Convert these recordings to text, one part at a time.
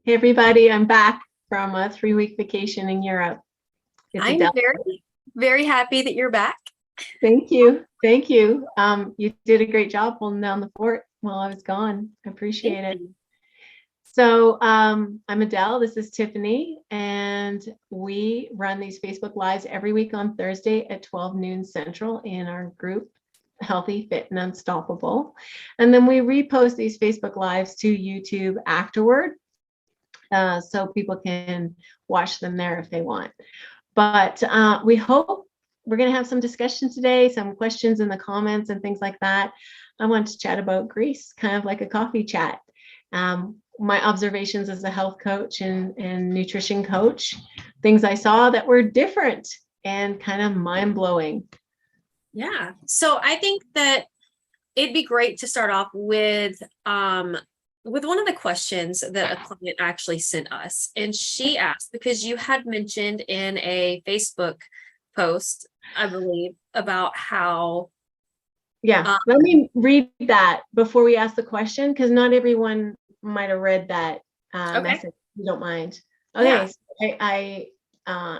Hey everybody, I'm back from a 3-week vacation in Europe. It's I'm Adele. very, very happy that you're back. Thank you. Thank you. You did a great job holding down the fort while I was gone. I Thank appreciate it. you. So I'm Adele, this is Tiffany, and we run these Facebook Lives every week on Thursday at 12 noon Central in our group, Healthy, Fit, and Unstoppable. And then we repost these Facebook Lives to YouTube afterward, so people can watch them there if they want. But we hope we're going to have some discussion today, some questions in the comments and things like that. I want to chat about Greece, kind of like a coffee chat. My observations as a health coach and nutrition coach, things I saw that were different and kind of mind-blowing. Yeah. So I think that it'd be great to start off with one of the questions that a client actually sent us. And she asked, because you had mentioned in a Facebook post, I believe, about how Yeah, let me read that before we ask the question, because not everyone might have read that okay. message, if you don't mind. Yeah. Okay,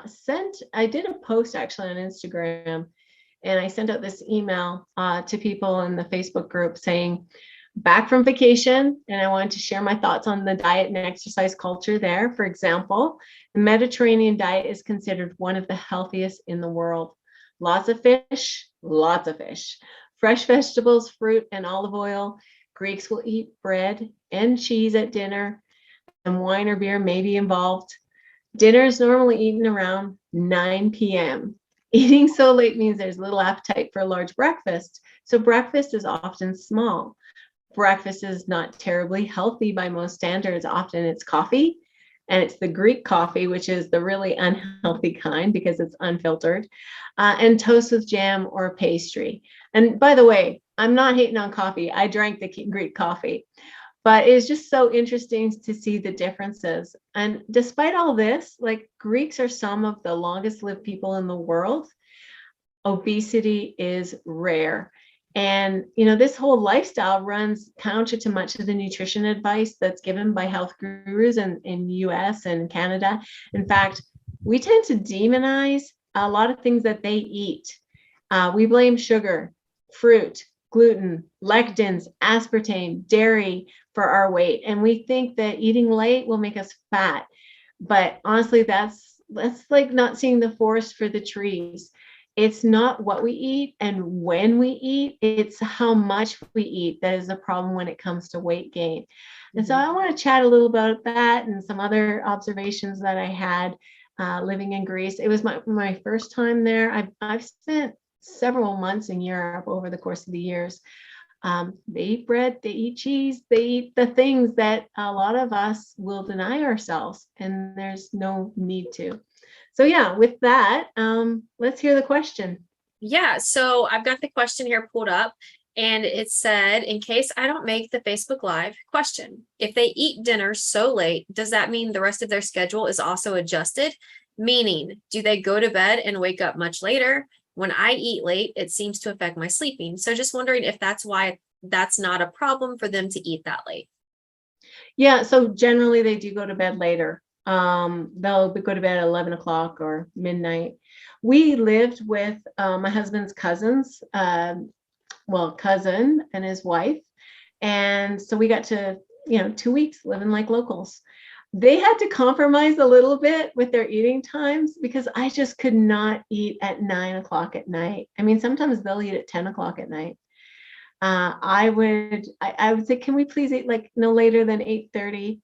so I did a post actually on Instagram, and I sent out this email to people in the Facebook group saying, back from vacation, and I wanted to share my thoughts on the diet and exercise culture there. For example, the Mediterranean diet is considered one of the healthiest in the world. Lots of fish, fresh vegetables, fruit, and olive oil. Greeks will eat bread and cheese at dinner, and wine or beer may be involved. Dinner is normally eaten around 9 p.m. Eating so late means there's little appetite for a large breakfast, so breakfast is often small. Breakfast is not terribly healthy by most standards. Often it's coffee, and it's the Greek coffee, which is the really unhealthy kind because it's unfiltered, and toast with jam or pastry. And by the way, I'm not hating on coffee. I drank the Greek coffee, but it's just so interesting to see the differences. And despite all this, like, Greeks are some of the longest lived people in the world. Obesity is rare. And, this whole lifestyle runs counter to much of the nutrition advice that's given by health gurus in the US and Canada. In fact, we tend to demonize a lot of things that they eat. We blame sugar, fruit, gluten, lectins, aspartame, dairy for our weight. And we think that eating late will make us fat. But honestly, that's like not seeing the forest for the trees. It's not what we eat and when we eat, it's how much we eat that is the problem when it comes to weight gain. And so I want to chat a little about that and some other observations that I had living in Greece. It was my first time there. I've spent several months in Europe over the course of the years. They eat bread, they eat cheese, they eat the things that a lot of us will deny ourselves, and there's no need to. So yeah, with that, let's hear the question. Yeah. So I've got the question here pulled up, and it said, in case I don't make the Facebook Live, question: if they eat dinner so late, does that mean the rest of their schedule is also adjusted? Meaning, do they go to bed and wake up much later? When I eat late, it seems to affect my sleeping. So just wondering if that's why that's not a problem for them to eat that late. Yeah, so generally they do go to bed later. They'll go to bed at 11 o'clock or midnight. We lived with my husband's cousins, cousin and his wife. And so we got to, 2 weeks living like locals. They had to compromise a little bit with their eating times because I just could not eat at 9 o'clock at night. I mean, sometimes they'll eat at 10 o'clock at night. I would say, can we please eat like no later than 8:30?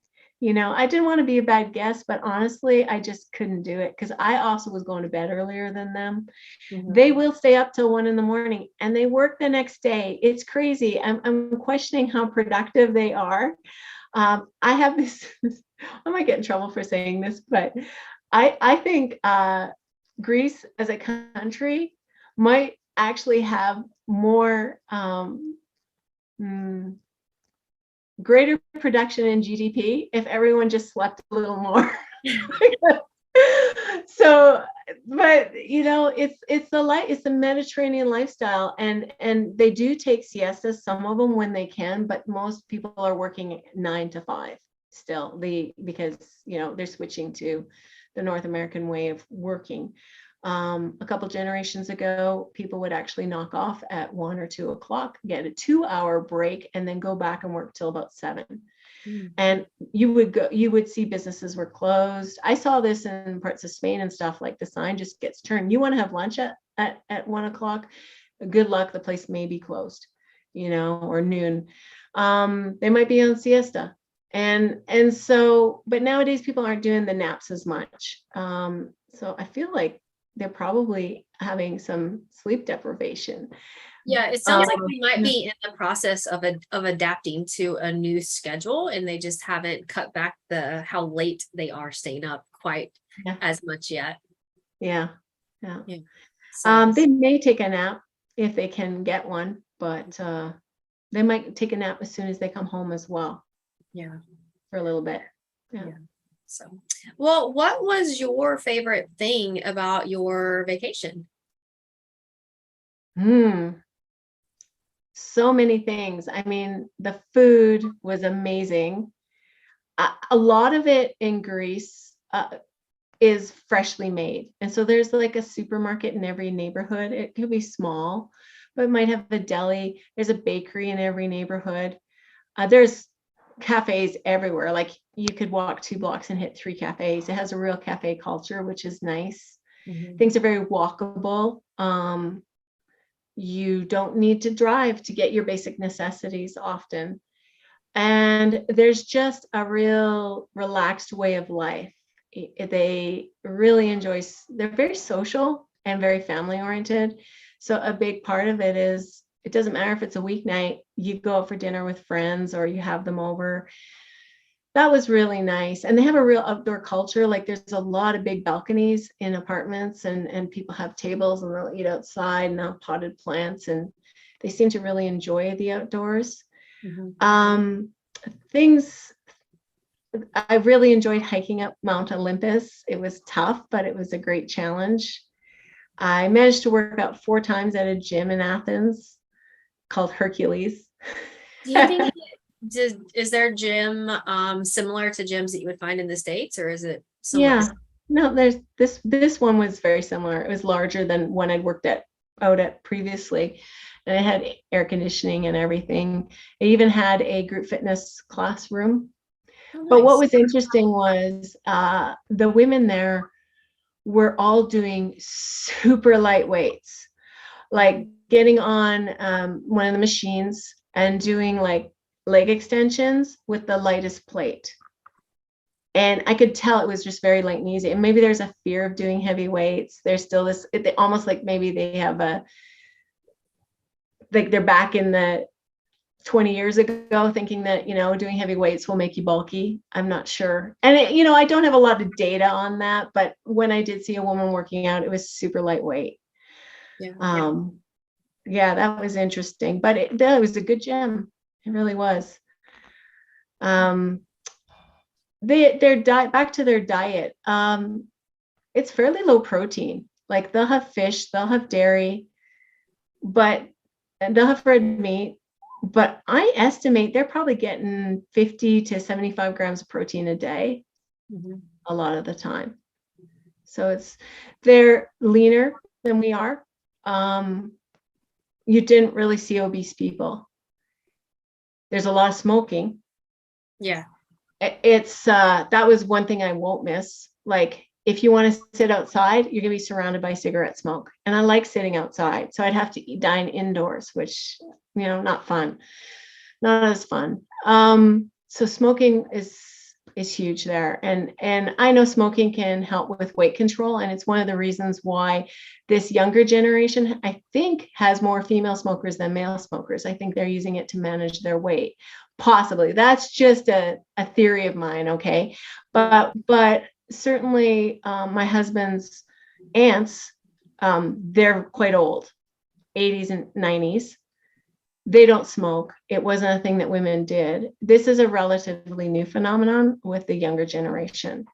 I didn't want to be a bad guest, but honestly, I just couldn't do it because I also was going to bed earlier than them. They will stay up till 1 a.m. and they work the next day. It's crazy. I'm questioning how productive they are. I have this, I might get in trouble for saying this, but I think Greece as a country might actually have more greater production in GDP if everyone just slept a little more. So, but it's the Mediterranean lifestyle, and they do take siestas, some of them when they can, but most people are working 9 to 5. still, because they're switching to the North American way of working. A couple generations ago, people would actually knock off at 1 or 2 o'clock, get a 2-hour break, and then go back and work till about 7. And you would see businesses were closed. I saw this in parts of Spain and stuff, like the sign just gets turned. You want to have lunch at 1 o'clock? Good luck, the place may be closed, or noon. They might be on siesta. And so, but nowadays people aren't doing the naps as much. So I feel like they're probably having some sleep deprivation. Yeah, it sounds like we might be in the process of adapting to a new schedule, and they just haven't cut back how late they are staying up quite as much yet. Yeah. So, they may take a nap if they can get one, but they might take a nap as soon as they come home as well. Yeah, for a little bit. Yeah. So, well, what was your favorite thing about your vacation? So many things. I mean, the food was amazing. A lot of it in Greece is freshly made. And so there's like a supermarket in every neighborhood. It could be small, but it might have a deli. There's a bakery in every neighborhood. There's cafes everywhere. Like you could walk 2 blocks and hit 3 cafes. It has a real cafe culture, which is nice. Things are very walkable. You don't need to drive to get your basic necessities often. And there's just a real relaxed way of life. They really enjoy, they're very social and very family oriented. So a big part of it is, it doesn't matter if it's a weeknight, you go out for dinner with friends or you have them over. That was really nice. And they have a real outdoor culture. Like there's a lot of big balconies in apartments, and people have tables and they'll eat outside and have potted plants, and they seem to really enjoy the outdoors. Things, I really enjoyed hiking up Mount Olympus. It was tough, but it was a great challenge. I managed to work out 4 times at a gym in Athens called Hercules. Do you think is their gym similar to gyms that you would find in the States, or is it similar? Yeah, no, there's this one was very similar. It was larger than one I'd worked out at previously, and it had air conditioning and everything. It even had a group fitness classroom. Oh, But what nice. was interesting was the women there were all doing super light weights, like getting on one of the machines and doing like leg extensions with the lightest plate. And I could tell it was just very light and easy. And maybe there's a fear of doing heavy weights. There's still this, almost like maybe they have like they're back in the 20 years ago thinking that, doing heavy weights will make you bulky. I'm not sure. And, I don't have a lot of data on that, but when I did see a woman working out, it was super lightweight. Yeah, that was interesting, but that was a good gym. It really was. Their diet, back to their diet. It's fairly low protein. Like they'll have fish, they'll have dairy, and they'll have red meat. But I estimate they're probably getting 50 to 75 grams of protein a day, a lot of the time. So they're leaner than we are. You didn't really see obese people. There's a lot of smoking. Yeah. That was one thing I won't miss. Like if you want to sit outside, you're gonna be surrounded by cigarette smoke. And I like sitting outside. So I'd have to dine indoors, which, not fun. Not as fun. So smoking is huge there. And I know smoking can help with weight control. And it's one of the reasons why this younger generation, I think, has more female smokers than male smokers. I think they're using it to manage their weight. Possibly. That's just a theory of mine, okay? But certainly my husband's aunts, they're quite old, 80s and 90s. They don't smoke. It wasn't a thing that women did. This is a relatively new phenomenon with the younger generation.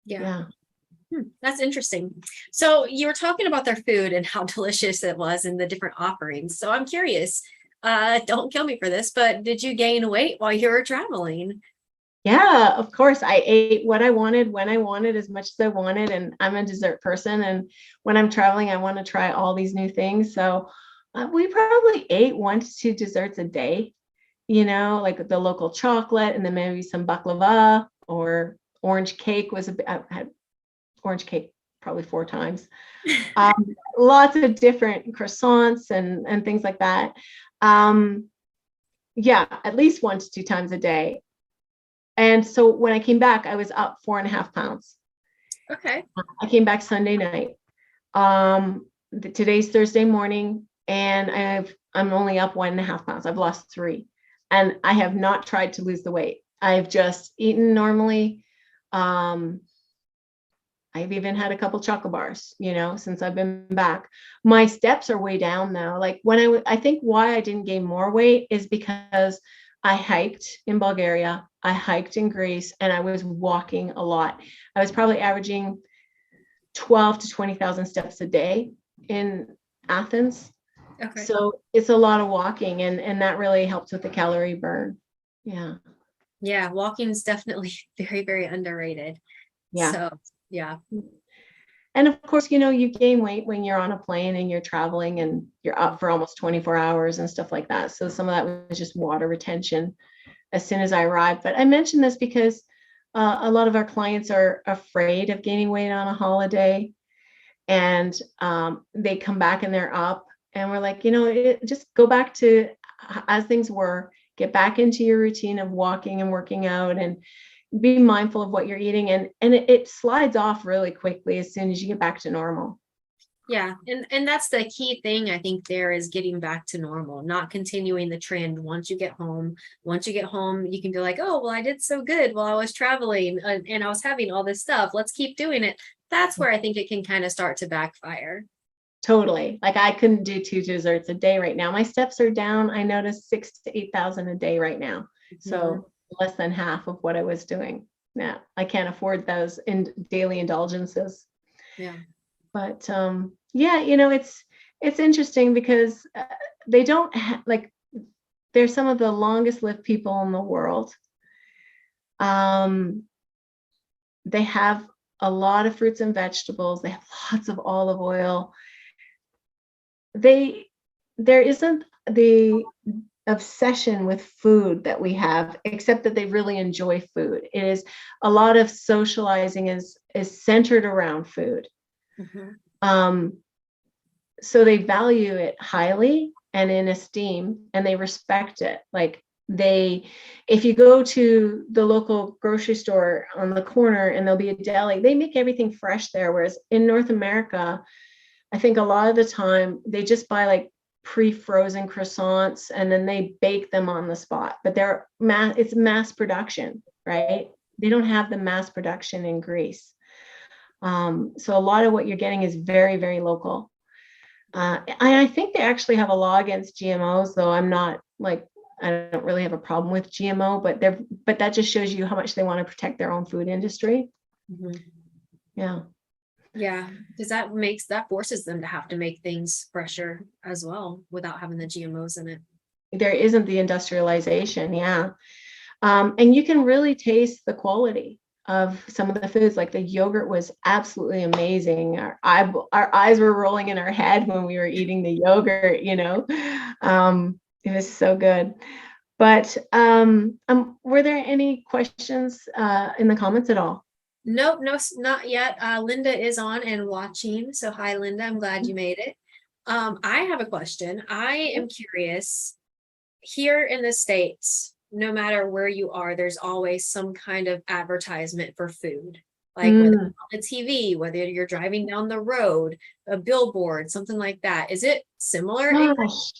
Yeah. That's interesting. So you were talking about their food and how delicious it was and the different offerings. So I'm curious, don't kill me for this, but did you gain weight while you were traveling? Yeah, of course. I ate what I wanted, when I wanted, as much as I wanted. And I'm a dessert person. And when I'm traveling, I want to try all these new things. So we probably ate 1 to 2 desserts a day, like the local chocolate and then maybe some baklava or orange cake I had orange cake probably 4 times. Lots of different croissants and things like that. Um, yeah, at least 1 to 2 times a day. And so when I came back, I was up 4.5 pounds. Okay. I came back Sunday night. Today's Thursday morning, and I'm only up 1.5 pounds. I've lost 3, and I have not tried to lose the weight. I've just eaten normally. I've even had a couple chocolate bars, since I've been back. My steps are way down now. Like I think why I didn't gain more weight is because I hiked in Bulgaria, I hiked in Greece, and I was walking a lot. I was probably averaging 12 to 20,000 steps a day in Athens. Okay. So it's a lot of walking, and that really helps with the calorie burn. Yeah. Yeah, walking is definitely very, very underrated. Yeah. So, yeah. And of course, you gain weight when you're on a plane and you're traveling and you're up for almost 24 hours and stuff like that. So some of that was just water retention as soon as I arrived. But I mentioned this because a lot of our clients are afraid of gaining weight on a holiday, and they come back and they're up, and we're like, just go back to as things were, get back into your routine of walking and working out, and be mindful of what you're eating, and it slides off really quickly as soon as you get back to normal. Yeah. And that's the key thing, I think, there is getting back to normal, not continuing the trend once you get home. Once you get home, you can be like, oh, well, I did so good while I was traveling and I was having all this stuff. Let's keep doing it. That's where I think it can kind of start to backfire. Totally. Like I couldn't do 2 desserts a day right now. My steps are down. I noticed 6 to 8,000 a day right now. So less than half of what I was doing. Yeah, I can't afford those in daily indulgences. Yeah. But yeah, it's interesting because they don't like, they're some of the longest lived people in the world. They have a lot of fruits and vegetables. They have lots of olive oil. There isn't the obsession with food that we have, except that they really enjoy food. It is a lot of socializing is centered around food. So they value it highly and in esteem, and they respect it. Like if you go to the local grocery store on the corner and there'll be a deli, they make everything fresh there. Whereas in North America, I think a lot of the time they just buy like pre-frozen croissants and then they bake them on the spot, but it's mass production, right? They don't have the mass production in Greece. So a lot of what you're getting is very, very local. I think they actually have a law against GMOs, though I don't really have a problem with GMO, but that just shows you how much they want to protect their own food industry. Yeah. Yeah, because that forces them to have to make things fresher as well without having the GMOs in it. There isn't the industrialization. Yeah. And you can really taste the quality of some of the foods. Like the yogurt was absolutely amazing. Our eyes were rolling in our head when we were eating the yogurt, it was so good. But were there any questions in the comments at all? Nope, no, not yet. Linda is on and watching. So hi, Linda. I'm glad you made it. I have a question. I am curious. Here in the States, no matter where you are, there's always some kind of advertisement for food. Like whether it's on the TV, whether you're driving down the road, a billboard, something like that. Is it similar? Gosh.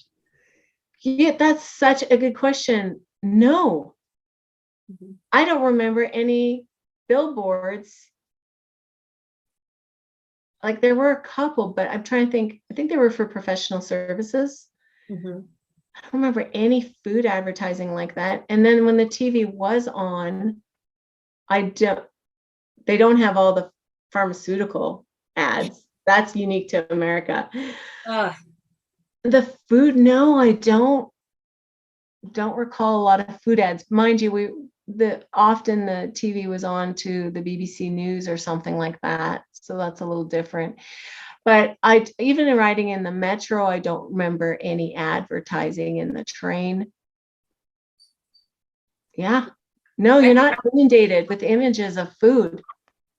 Yeah, that's such a good question. No. I don't remember any billboards. Like there were a couple, but I'm trying to think. I think they were for professional services. I don't remember any food advertising like that. And then when the TV was on, they don't have all the pharmaceutical ads. That's unique to America. The food, no, I don't recall a lot of food ads. Mind you, often the TV was on to the BBC News or something like that. So that's a little different. But even riding in the metro, I don't remember any advertising in the train. Yeah. No, you're not inundated with images of food.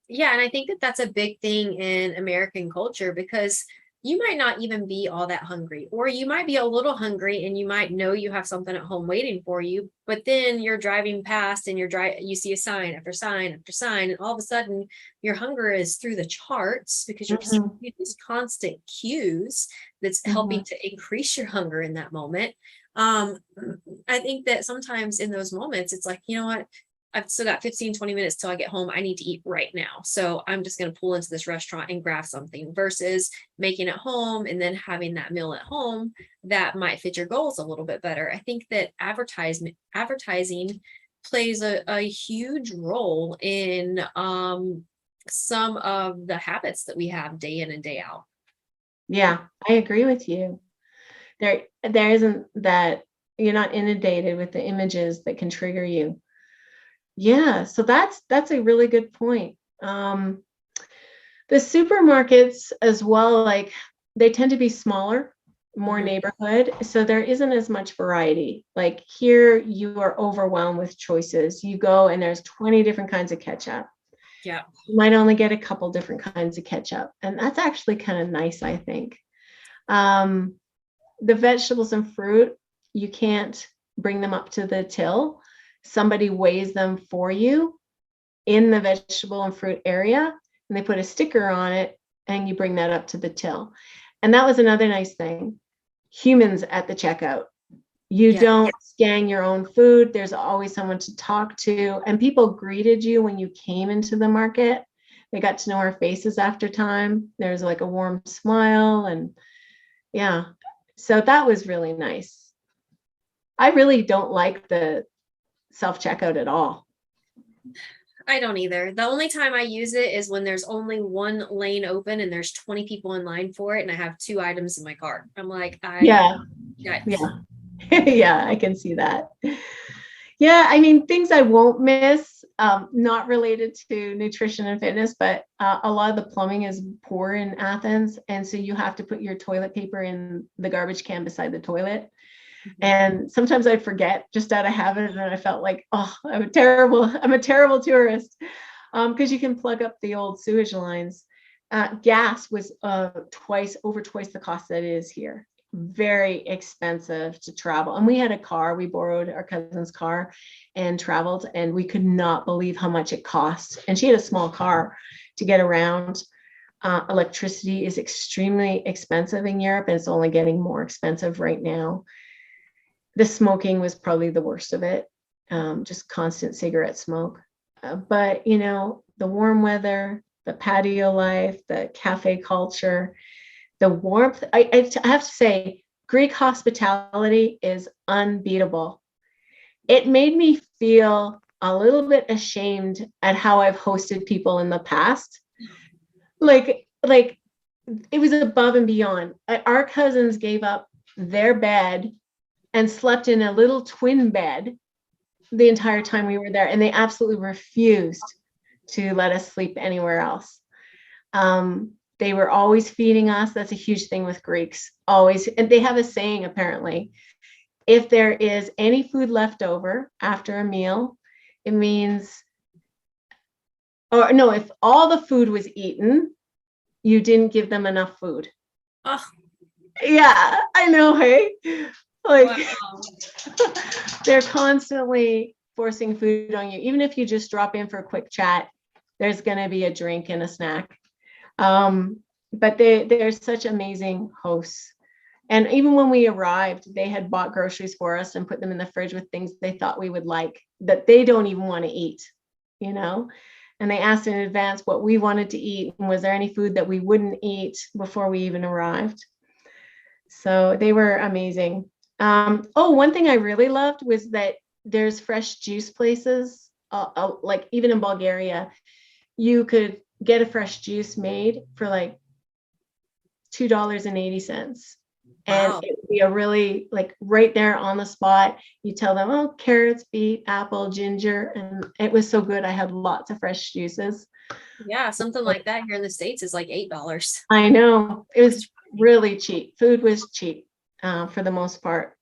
Yeah, and I think that that's a big thing in American culture, because you might not even be all that hungry, or you might be a little hungry and you might know you have something at home waiting for you, but then you're driving past and you see a sign after sign after sign, and all of a sudden your hunger is through the charts because you're Mhm. these constant cues that's helping Mhm. to increase your hunger in that moment. I think that sometimes in those moments, it's like, you know what? I've still got 15, 20 minutes till I get home. I need to eat right now. So I'm just going to pull into this restaurant and grab something, versus making it home and then having that meal at home that might fit your goals a little bit better. I think that advertising plays a huge role in some of the habits that we have day in and day out. Yeah, I agree with you. There isn't that, you're not inundated with the images that can trigger you. Yeah, so that's a really good point. The supermarkets as well, like they tend to be smaller, more Mhm. neighborhood, so there isn't as much variety. Like here, you are overwhelmed with choices. You go and there's 20 different kinds of ketchup. Yeah. You might only get a couple different kinds of ketchup, and that's actually kind of nice, I think. Um, the vegetables and fruit, you can't bring them up to the till. Somebody weighs them for you in the vegetable and fruit area, and they put a sticker on it, and you bring that up to the till. And that was another nice thing. Humans at the checkout. You Yeah. don't scan your own food. There's always someone to talk to, and people greeted you when you came into the market. They got to know our faces after time. There's like a warm smile, and yeah. So that was really nice. I really don't like the self-checkout at all. I don't either. The only time I use it is when there's only one lane open and there's 20 people in line for it, and I have 2 items in my cart. I'm like, Yeah, yeah. yeah. Yeah, I can see that. Yeah, I mean, things I won't miss, not related to nutrition and fitness, but a lot of the plumbing is poor in Athens. And so you have to put your toilet paper in the garbage can beside the toilet. And sometimes I forget just out of habit, and I felt like, oh, I'm a terrible tourist. Because you can plug up the old sewage lines. Gas was over twice the cost that it is here. Very expensive to travel. And we had a car, we borrowed our cousin's car and traveled, and we could not believe how much it cost. And she had a small car to get around. Electricity is extremely expensive in Europe, and it's only getting more expensive right now. The smoking was probably the worst of it, just constant cigarette smoke. But, the warm weather, the patio life, the cafe culture, the warmth. I have to say, Greek hospitality is unbeatable. It made me feel a little bit ashamed at how I've hosted people in the past. Like it was above and beyond. Our cousins gave up their bed and slept in a little twin bed the entire time we were there, and they absolutely refused to let us sleep anywhere else. They were always feeding us. That's a huge thing with Greeks, always. And they have a saying, apparently, if there is any food left over after a meal, it means, or no, if all the food was eaten, you didn't give them enough food. Oh, Yeah, I know, hey? Like, wow. they're constantly forcing food on you. Even if you just drop in for a quick chat, there's going to be a drink and a snack. But they're such amazing hosts. And even when we arrived, they had bought groceries for us and put them in the fridge with things they thought we would like that they don't even want to eat, And they asked in advance what we wanted to eat, and was there any food that we wouldn't eat before we even arrived. So they were amazing. One thing I really loved was that there's fresh juice places, like even in Bulgaria, you could get a fresh juice made for like $2.80. And Wow. it would be a really like right there on the spot. You tell them, oh, carrots, beet, apple, ginger. And it was so good. I had lots of fresh juices. Yeah, something like that here in the States is like $8. I know it was really cheap. Food was cheap for the most part.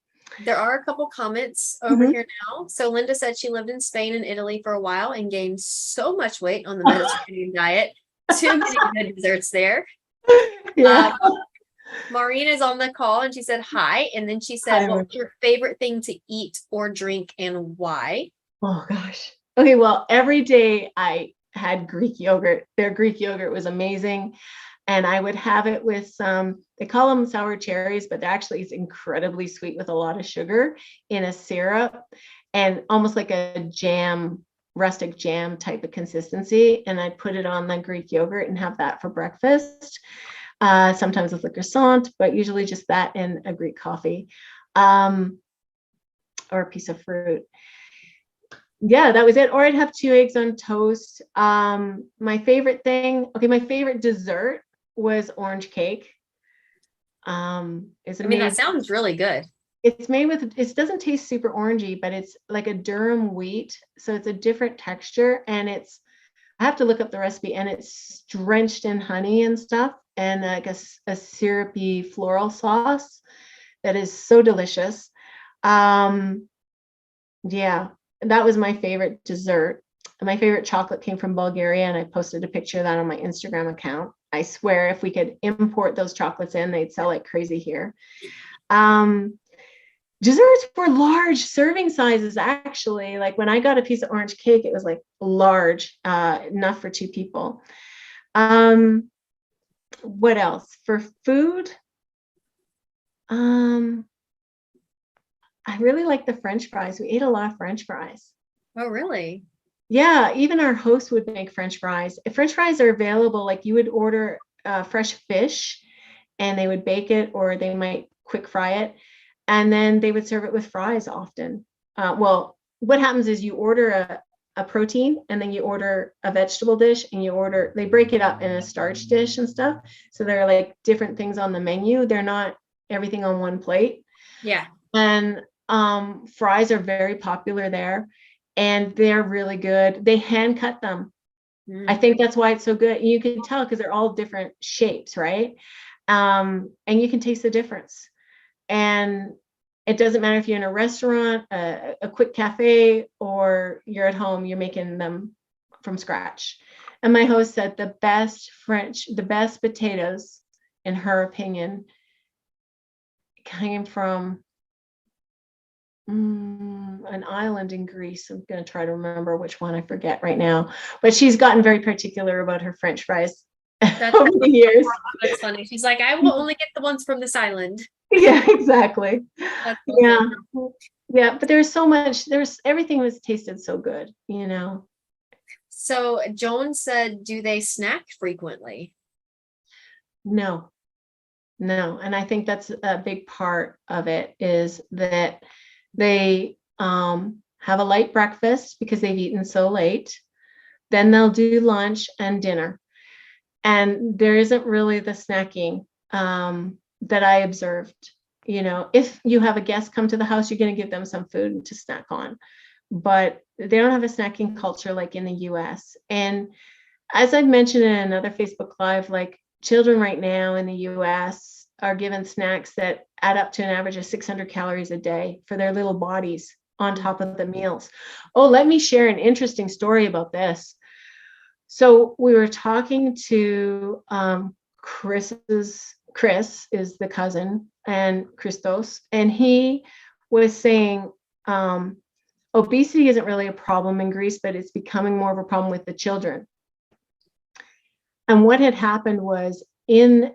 There are a couple comments over Mhm. here now. So Linda said she lived in Spain and Italy for a while and gained so much weight on the Mediterranean diet. Too many good desserts there. Yeah. Maureen is on the call and she said hi. And then she said, Hi, what Mar- was your favorite thing to eat or drink and why? Oh gosh. Okay, well, every day I had Greek yogurt. Their Greek yogurt was amazing. And I would have it with some, they call them sour cherries, but actually it's incredibly sweet with a lot of sugar in a syrup and almost like a jam, rustic jam type of consistency. And I'd put it on the Greek yogurt and have that for breakfast. Sometimes with a croissant, but usually just that and a Greek coffee or a piece of fruit. Yeah, that was it. Or I'd have 2 eggs on toast. My favorite thing, okay, my favorite dessert was orange cake. Is I mean, that made sounds really good. it's made with it doesn't taste super orangey, but it's like a durum wheat, so it's a different texture, and it's I have to look up the recipe, and it's drenched in honey and stuff, and like a syrupy floral sauce that is so delicious. Um, yeah, that was my favorite dessert. My favorite chocolate came from Bulgaria, and I posted a picture of that on my Instagram account. I swear if we could import those chocolates in, they'd sell like crazy here. Um, Desserts were large serving sizes, actually. Like when I got a piece of orange cake, it was like large, enough for 2 people. Um, what else? For food, um, I really like the French fries. We ate a lot of French fries. Oh, really? Yeah, even our host would make French fries. If French fries are available, like you would order fresh fish and they would bake it or they might quick fry it. And then they would serve it with fries often. Well, what happens is you order a protein and then you order a vegetable dish and they break it up in a starch dish and stuff. So there are like different things on the menu. They're not everything on one plate. Yeah. And fries are very popular there and they're really good. They hand cut them. I Mm. think that's why it's so good. You can tell because they're all different shapes, right? And you can taste the difference. And it doesn't matter if you're in a restaurant, a quick cafe, or you're at home, you're making them from scratch. And my host said the best potatoes, in her opinion, came from an island in Greece. I'm going to try to remember which one. I forget right now. But she's gotten very particular about her French fries That's over the years. that's funny. She's like, I will only get the ones from this island. Yeah, exactly. That's so Yeah. funny. Yeah, but there's so much, everything was tasted so good, you know. So Joan said, do they snack frequently? No, no. And I think that's a big part of it is that they have a light breakfast because they've eaten so late. Then they'll do lunch and dinner. And there isn't really the snacking that I observed. You know, if you have a guest come to the house, you're going to give them some food to snack on. But they don't have a snacking culture like in the US. And as I've mentioned in another Facebook Live, like children right now in the US are given snacks that add up to an average of 600 calories a day for their little bodies on top of the meals. Oh, let me share an interesting story about this. So we were talking to Chris is the cousin, and Christos, and he was saying obesity isn't really a problem in Greece, but it's becoming more of a problem with the children. And what had happened was in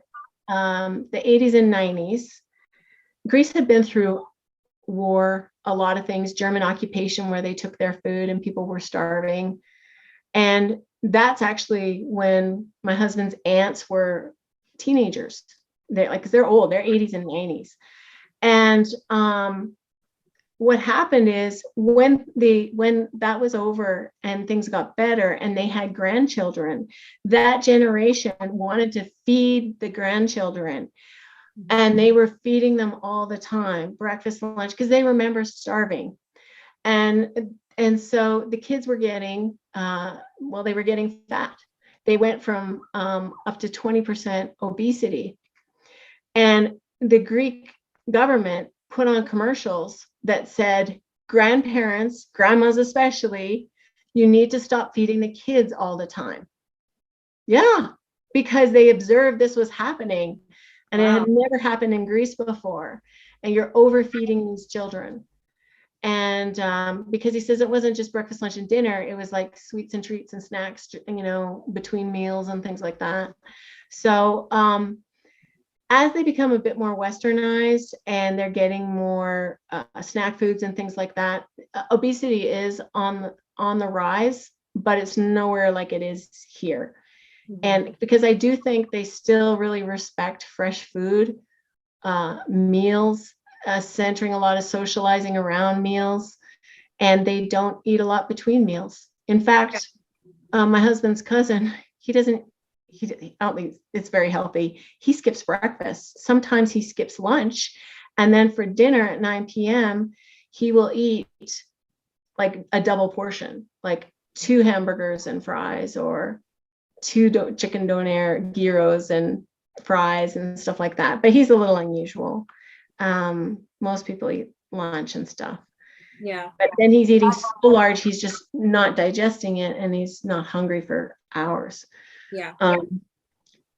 the 80s and 90s, Greece had been through war, a lot of things, German occupation where they took their food and people were starving. And that's actually when my husband's aunts were teenagers. They're old, they're 80s and 90s. And what happened is when that was over and things got better and they had grandchildren, that generation wanted to feed the grandchildren. And they were feeding them all the time, breakfast, lunch, because they remember starving. And so the kids were getting, they were getting fat. They went from up to 20% obesity. And the Greek government put on commercials that said, grandparents, grandmas especially, you need to stop feeding the kids all the time. Yeah, because they observed this was happening, and it had never happened in Greece before. And you're overfeeding these children. And because he says it wasn't just breakfast, lunch, and dinner, it was like sweets and treats and snacks, between meals and things like that. So as they become a bit more westernized and they're getting more snack foods and things like that, obesity is on the rise, but it's nowhere like it is here. And because I do think they still really respect fresh food, meals, centering a lot of socializing around meals, and they don't eat a lot between meals. In fact, my husband's cousin, I don't think it's very healthy. He skips breakfast. Sometimes he skips lunch. And then for dinner at 9 p.m., he will eat like a double portion, like 2 hamburgers and fries, or 2 chicken doner gyros and fries and stuff like that. But he's a little unusual. Most people eat lunch and stuff. Yeah. But then he's eating so large, he's just not digesting it, and he's not hungry for hours. Yeah.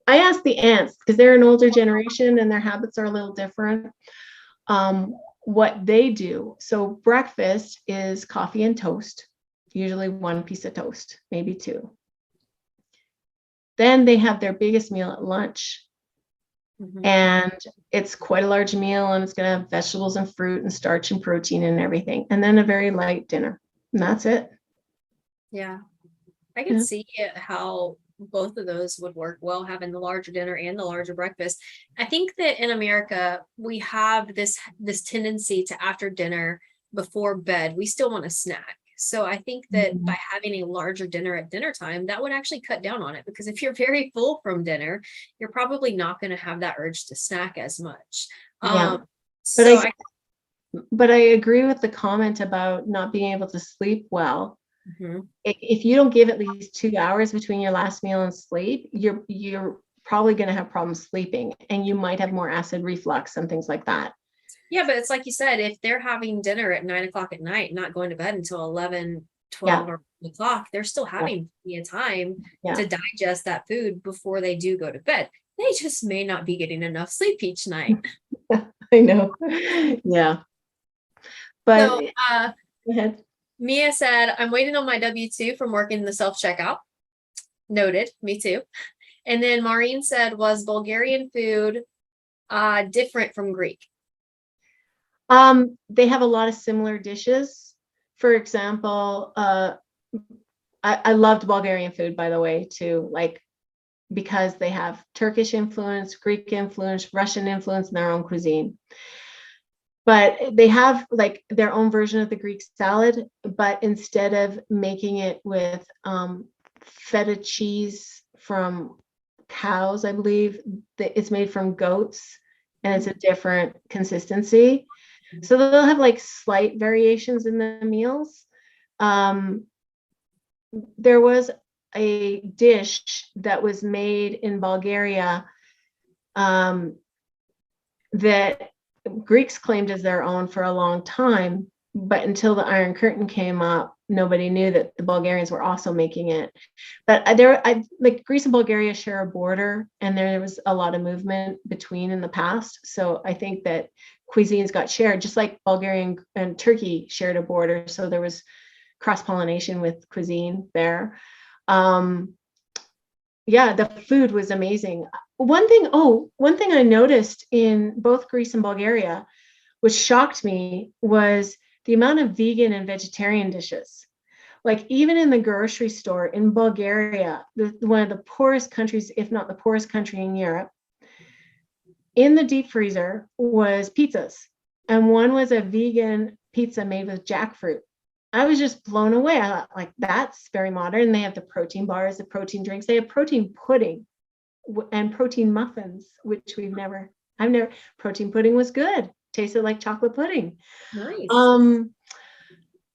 I asked the aunts, because they're an older generation and their habits are a little different, what they do. So breakfast is coffee and toast, usually 1 piece of toast, maybe 2. Then they have their biggest meal at lunch. And it's quite a large meal, and it's going to have vegetables and fruit and starch and protein and everything. And then a very light dinner. And that's it. Yeah. I can see how both of those would work well, having the larger dinner and the larger breakfast. I think that in America, we have this tendency to, after dinner, before bed, we still want a snack. So I think that by having a larger dinner at dinner time, that would actually cut down on it, because if you're very full from dinner, you're probably not going to have that urge to snack as much. Yeah. But I agree with the comment about not being able to sleep well. If you don't give at least 2 hours between your last meal and sleep, you're probably going to have problems sleeping, and you might have more acid reflux and things like that. Yeah, but it's like you said, if they're having dinner at 9 o'clock at night, not going to bed until 11, 12 or 1 o'clock, they're still having time to digest that food before they do go to bed. They just may not be getting enough sleep each night. I know. Yeah. But so, go ahead. Mia said, I'm waiting on my W-2 from working the self-checkout. Noted. Me too. And then Maureen said, was Bulgarian food different from Greek? They have a lot of similar dishes. For example, I loved Bulgarian food, by the way, too, because they have Turkish influence, Greek influence, Russian influence in their own cuisine. But they have their own version of the Greek salad, but instead of making it with feta cheese from cows, I believe, it's made from goats, and it's a different consistency. So they'll have slight variations in the meals. There was a dish that was made in Bulgaria that Greeks claimed as their own for a long time, but until the Iron Curtain came up, nobody knew that the Bulgarians were also making it. But Greece and Bulgaria share a border, and there was a lot of movement between in the past. So I think that cuisines got shared, just like Bulgaria and Turkey shared a border. So there was cross-pollination with cuisine there. The food was amazing. One thing I noticed in both Greece and Bulgaria, which shocked me, was the amount of vegan and vegetarian dishes. Even in the grocery store in Bulgaria, one of the poorest countries, if not the poorest country in Europe, in the deep freezer was pizzas. And one was a vegan pizza made with jackfruit. I was just blown away. I thought, that's very modern. They have the protein bars, the protein drinks. They have protein pudding and protein muffins, which we've never Protein pudding was good. Tasted like chocolate pudding. Nice.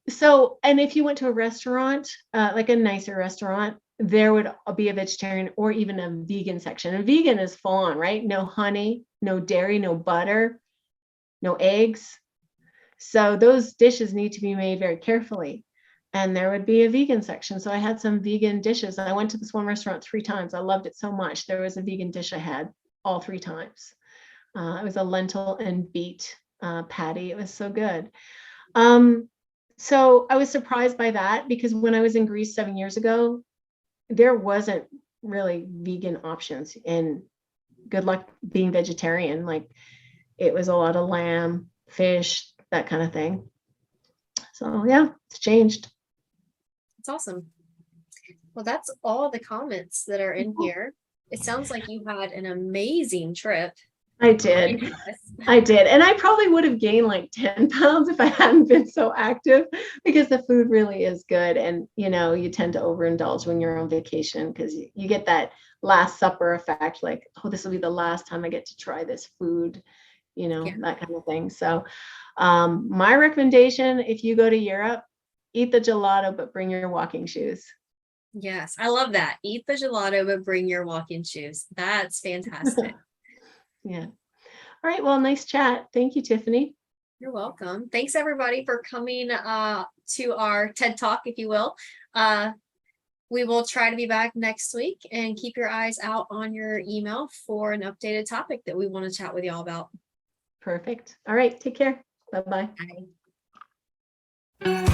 So, and if you went to a restaurant, like a nicer restaurant, there would be a vegetarian or even a vegan section. And vegan is full on, right? No honey, no dairy, no butter, no eggs. So those dishes need to be made very carefully. And there would be a vegan section. So I had some vegan dishes. I went to this one restaurant 3 times. I loved it so much. There was a vegan dish I had all 3 times. It was a lentil and beet patty. It was so good. So I was surprised by that because when I was in Greece 7 years ago, there wasn't really vegan options, and good luck being vegetarian. Like, it was a lot of lamb, fish, that kind of thing. So yeah, it's changed. It's awesome. Well, that's all the comments that are in here. It sounds like you had an amazing trip. I did. And I probably would have gained like 10 pounds if I hadn't been so active, because the food really is good. And, you tend to overindulge when you're on vacation because you get that last supper effect, like, oh, this will be the last time I get to try this food, that kind of thing. So my recommendation, if you go to Europe, eat the gelato, but bring your walking shoes. Yes, I love that. Eat the gelato, but bring your walking shoes. That's fantastic. Yeah. All right. Well, nice chat. Thank you, Tiffany. You're welcome. Thanks everybody for coming to our TED Talk, if you will. We will try to be back next week, and keep your eyes out on your email for an updated topic that we want to chat with y'all about. Perfect. All right. Take care. Bye-bye. Bye.